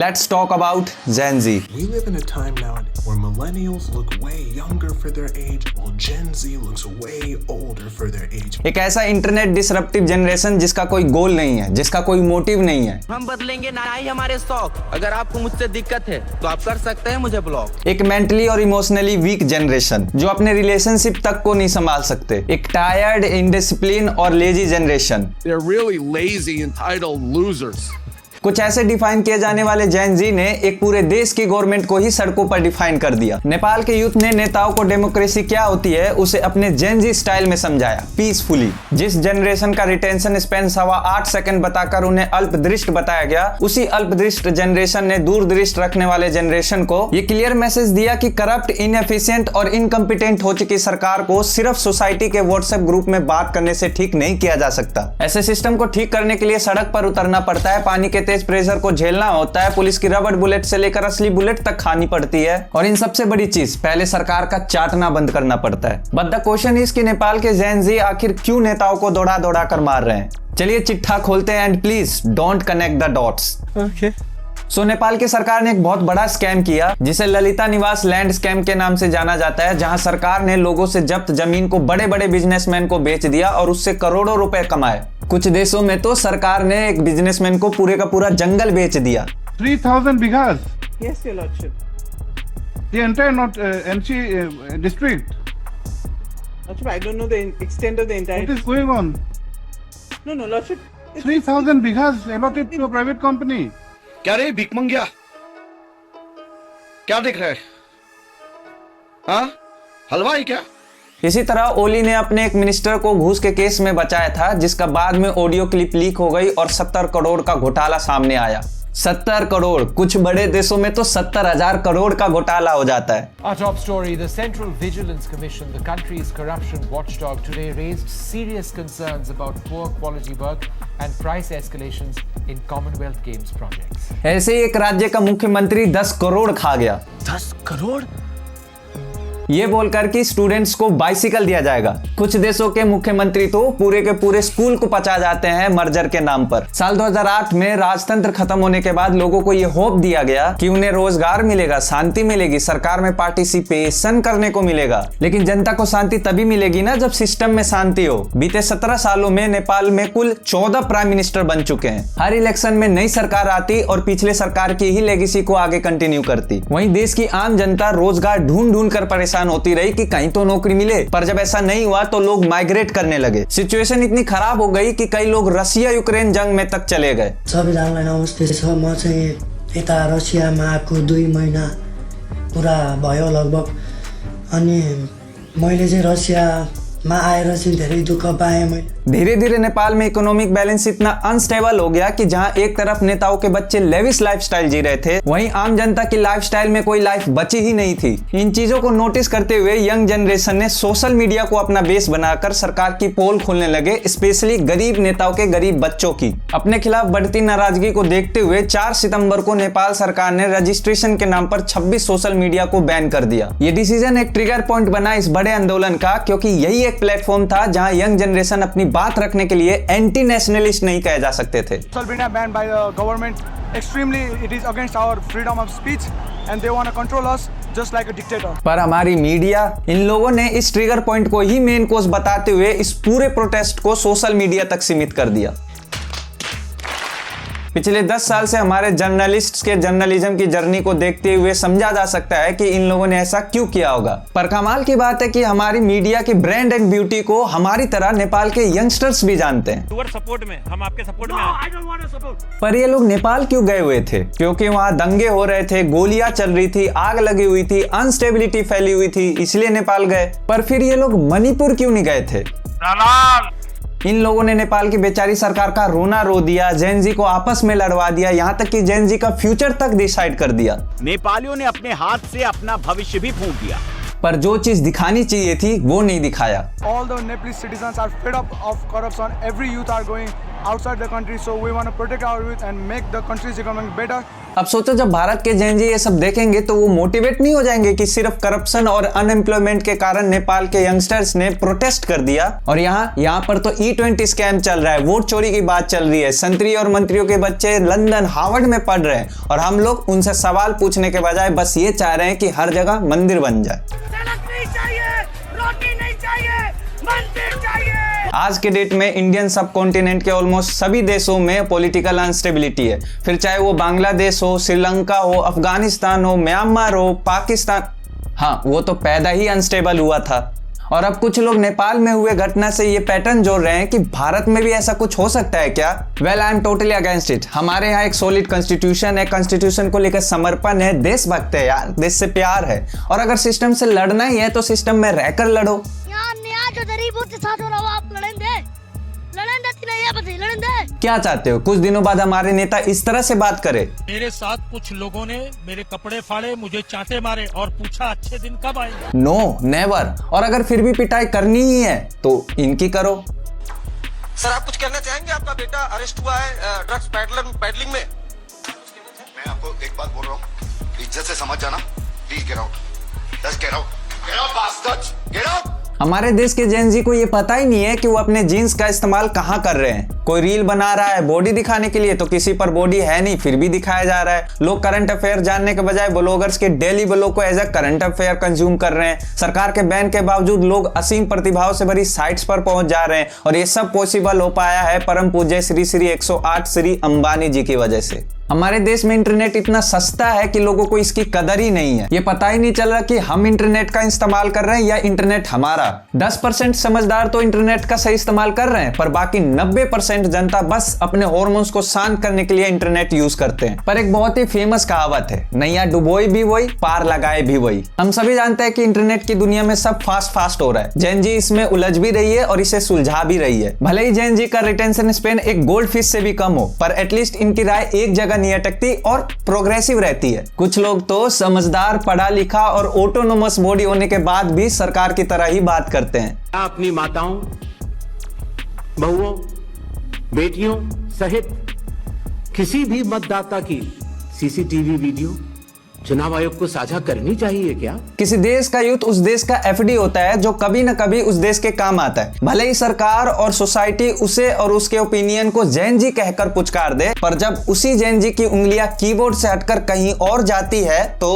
Let's talk about Gen Z. We live in a time now where millennials look way younger for their age, while Gen Z looks way older for their age. एक ऐसा internet disruptive generation जिसका कोई गोल नहीं है, जिसका कोई motive नहीं है। हम बदलेंगे ना ही हमारे शौक। अगर आपको मुझसे दिक्कत है तो आप कर सकते हैं मुझे ब्लॉक। एक मेंटली और इमोशनली वीक जनरेशन जो अपने रिलेशनशिप तक को नहीं संभाल सकते। एक टायर्ड, इनडिसिप्लिन और lazy generation. They're really lazy, entitled losers. कुछ ऐसे डिफाइन किए जाने वाले जेन जी ने एक पूरे देश की गवर्नमेंट को ही सड़कों पर डिफाइन कर दिया। नेपाल के यूथ ने नेताओं को डेमोक्रेसी क्या होती है उसे अपने जेन जी स्टाइल में समझाया, पीसफुली। जिस जनरेशन का रिटेंशन स्पैन 8.25 सेकंड बताकर उन्हें अल्पदृष्ट बताया गया, उसी अल्पदृष्ट जनरेशन ने दूरदृष्ट रखने वाले जनरेशन को ये क्लियर मैसेज दिया कि करप्ट, इनएफिशिएंट और इनकम्पिटेंट हो चुकी सरकार को सिर्फ सोसाइटी के व्हाट्सएप ग्रुप में बात करने से ठीक नहीं किया जा सकता। ऐसे सिस्टम को ठीक करने के लिए सड़क पर उतरना पड़ता है, पानी के तेज प्रेशर को झेलना होता है, पुलिस की रबड़ बुलेट से लेकर असली बुलेट तक खानी पड़ती है, और इन सबसे बड़ी चीज पहले सरकार का चाटना बंद करना पड़ता है। बट द क्वेश्चन इज कि नेपाल के जेन जी आखिर क्यों नेताओं को दौड़ा दौड़ा कर मार रहे हैं? चलिए चिट्ठा खोलते हैं and please don't connect the dots. So Nepal की सरकार ने एक बहुत बड़ा स्कैम किया जिसे ललिता निवास लैंड स्कैम के नाम से जाना जाता है, जहां सरकार ने लोगों से जब्त जमीन को बड़े बड़े बिजनेसमैन को बेच दिया और उससे करोड़ों रुपए कमाए। कुछ देशों में तो सरकार ने एक बिजनेसमैन को पूरे का पूरा जंगल बेच दिया। 3,000 bighas. Yes, your lordship. The entire NC district. Lordship, I don't know the extent of the entire. What is going on? No, lordship. 3,000 bighas allotted to a private company. क्या रे भिखमंगिया? क्या देख रहे हैं? हाँ? हलवाई क्या? इसी तरह ओली ने अपने एक मिनिस्टर को घूस के केस में बचाया था, जिसका बाद में ऑडियो क्लिप लीक हो गई और 70 करोड़ का घोटाला सामने आया। 70 करोड़, कुछ बड़े देशों में तो 70,000 करोड़ का घोटाला हो जाता है। Our top story, the Central Vigilance Commission, the country's corruption watchdog, today raised serious concerns about poor quality work and price escalations in Commonwealth Games projects. ऐसे ही एक राज्य का मुख्यमंत्री 10 करोड़ खा गया। 10 करोड़? ये बोलकर कि स्टूडेंट्स को बाइसिकल दिया जाएगा। कुछ देशों के मुख्यमंत्री तो पूरे के पूरे स्कूल को पचा जाते हैं मर्जर के नाम पर। साल 2008 में राजतंत्र खत्म होने के बाद लोगों को ये होप दिया गया कि उन्हें रोजगार मिलेगा, शांति मिलेगी, सरकार में पार्टिसिपेशन करने को मिलेगा। लेकिन जनता को शांति तभी मिलेगी ना जब सिस्टम में शांति हो। बीते 17 सालों में नेपाल में कुल 14 प्राइम मिनिस्टर बन चुके हैं। हर इलेक्शन में नई सरकार आती और पिछले सरकार की ही लेगेसी को आगे कंटिन्यू करती। वहीं देश की आम जनता रोजगार ढूंढ ढूंढ कर परेशान होती रही कि कहीं तो नौकरी मिले, पर जब ऐसा नहीं हुआ तो लोग माइग्रेट करने लगे। सिचुएशन इतनी खराब हो गई कि कई लोग रसिया यूक्रेन जंग में तक चले गए। सबैजनालाई नमस्ते छ। म चाहिँ यता रसियामा आएको 2 महिना पुरा भयो लगभग, अनि मैले चाहिँ रसियामा आएर चाहिँ धेरै दुःख पाएँ। मैले धीरे धीरे नेपाल में इकोनॉमिक बैलेंस इतना अनस्टेबल हो गया कि जहां एक तरफ नेताओं के बच्चे लेविश लाइफस्टाइल जी रहे थे, वहीं आम जनता की लाइफस्टाइल में कोई लाइफ बची ही नहीं थी। इन चीजों को नोटिस करते हुए यंग जनरेशन ने सोशल मीडिया को अपना बेस बनाकर सरकार की पोल खोलने लगे, स्पेशली गरीब नेताओं के गरीब बच्चों की। अपने खिलाफ बढ़ती नाराजगी को देखते हुए 4 सितंबर को नेपाल सरकार ने रजिस्ट्रेशन के नाम पर 26 सोशल मीडिया को बैन कर दिया। ये डिसीजन एक ट्रिगर पॉइंट बना इस बड़े आंदोलन का, क्योंकि यही एक प्लेटफॉर्म था जहां यंग जनरेशन अपनी बात रखने के लिए एंटी नेशनलिस्ट नहीं कहे जा सकते थे। Social media banned by the government. Extremely, it is against our freedom of speech, and they want to control us just like a dictator. पर हमारी मीडिया, इन लोगों ने इस ट्रिगर पॉइंट को ही मेन कोर्स बताते हुए इस पूरे प्रोटेस्ट को सोशल मीडिया तक सीमित कर दिया। पिछले 10 साल से हमारे जर्नलिस्ट्स के जर्नलिज्म की जर्नी को देखते हुए समझा जा सकता है कि इन लोगों ने ऐसा क्यों किया होगा। पर कमाल की बात है कि हमारी मीडिया की ब्रांड एंड ब्यूटी को हमारी तरह नेपाल के यंगस्टर्स भी जानते हैं। सपोर्ट में हम आपके सपोर्ट में। पर ये लोग नेपाल क्यों गए हुए थे? क्योंकि वहाँ दंगे हो रहे थे, गोलियां चल रही थी, आग लगी हुई थी, अनस्टेबिलिटी फैली हुई थी, इसलिए नेपाल गए। पर फिर ये लोग मणिपुर क्यों नहीं गए थे? इन लोगों ने नेपाल की बेचारी सरकार का रोना रो दिया, जेन जी को आपस में लड़वा दिया, यहाँ तक कि जेन जी का फ्यूचर तक डिसाइड कर दिया। नेपालियों ने अपने हाथ से अपना भविष्य भी फूंक दिया। पर जो चीज दिखानी चाहिए थी वो नहीं दिखाया। All the Nepalese citizens are fed up of corruption. Every youth are going outside the country. So we want to protect our youth and make the country's economy better. अब सोचो जब भारत के जेन जी ये सब देखेंगे तो वो मोटिवेट नहीं हो जाएंगे कि सिर्फ करप्शन और अनएम्प्लॉयमेंट के कारण नेपाल के यंगस्टर्स ने प्रोटेस्ट कर दिया और यहाँ पर तो E20 स्कैम चल रहा है, वोट चोरी की बात चल रही है, संतरी और मंत्रियों के बच्चे लंदन हार्वर्ड में पढ़ रहे हैं और हम लोग उनसे सवाल पूछने के बजाय बस ये चाह रहे हैं कि हर जगह मंदिर बन जाए। आज के डेट में इंडियन सब कॉन्टिनेंट के ऑलमोस्ट सभी देशों में पॉलिटिकल अनस्टेबिलिटी है, फिर चाहे वो बांग्लादेश हो, श्रीलंका हो, अफगानिस्तान हो, म्यांमार हो, पाकिस्तान, हाँ वो तो पैदा ही अनस्टेबल हुआ था। और अब कुछ लोग नेपाल में हुए घटना से ये पैटर्न जोड़ रहे हैं कि भारत में भी ऐसा कुछ हो सकता है क्या? Well I am totally against it. हमारे यहाँ एक सॉलिड कॉन्स्टिट्यूशन है, कॉन्स्टिट्यूशन को लेकर समर्पण है, देशभक्त है यार, देश से प्यार है और अगर सिस्टम से लड़ना ही है तो सिस्टम में रहकर लड़ो। क्या चाहते हो कुछ दिनों बाद हमारे नेता इस तरह से बात करे? मेरे साथ कुछ लोगों ने मेरे कपड़े फाड़े, मुझे चांटे मारे और पूछा अच्छे दिन कब आएंगे। No never. और अगर फिर भी पिटाई करनी ही है तो इनकी करो। सर आप कुछ कहना चाहेंगे? आपका बेटा अरेस्ट हुआ है ड्रग्स पैडलिंग में। मैं आपको एक बात बोल रहा हूँ, इज्जत से समझ जाना। Please get out, just get out, get out bastards, get out. हमारे देश के जेन जी को ये पता ही नहीं है कि वो अपने जीन्स का इस्तेमाल कहाँ कर रहे हैं। कोई रील बना रहा है बॉडी दिखाने के लिए तो किसी पर बॉडी है नहीं फिर भी दिखाया जा रहा है। लोग करंट अफेयर जानने के बजाय ब्लॉगर्स के डेली ब्लॉग को as a current affair consume कर रहे हैं। सरकार के बैन के बावजूद लोग असीम प्रतिभाओं से भरी साइट्स पर पहुंच जा रहे हैं और ये सब पॉसिबल हो पाया है परम पूज्य श्री श्री 108 श्री अंबानी जी की वजह से। हमारे देश में इंटरनेट इतना सस्ता है कि लोगों को इसकी कदर ही नहीं है। ये पता ही नहीं चल रहा कि हम इंटरनेट का इस्तेमाल कर रहे हैं या इंटरनेट हमारा। 10% समझदार तो इंटरनेट का सही इस्तेमाल कर रहे हैं पर बाकी 90% जनता बस अपने हार्मोन्स को शांत करने के लिए इंटरनेट यूज करते हैं। पर एक बहुत ही फेमस कहावत है, नैया डुबोई भी वही पार लगाए भी वही। हम सभी जानते हैं कि इंटरनेट की दुनिया में सब फास्ट हो रहा है। जेन जी इसमें उलझ भी रही है और इसे सुलझा भी रही है। भले ही जेन जी का रिटेंशन स्पेन एक गोल्ड फिश से भी कम हो पर एटलीस्ट इनकी राय एक जगह नहीं अटकती और प्रोग्रेसिव रहती है। कुछ लोग तो समझदार, पढ़ा लिखा और ऑटोनोमस बॉडी होने के बाद भी सरकार की तरह ही बात करते हैं। अपनी माताओं, बहुओं, बेटियों सहित किसी भी मतदाता की सीसीटीवी वीडियो चुनाव आयोग को साझा करनी चाहिए क्या? किसी देश का यूथ उस देश का एफडी होता है जो कभी न कभी उस देश के काम आता है। भले ही सरकार और सोसाइटी उसे और उसके ओपिनियन को जैन जी कहकर पुचकार दे पर जब उसी जैन जी की उंगलियां कीबोर्ड से हटकर कहीं और जाती है तो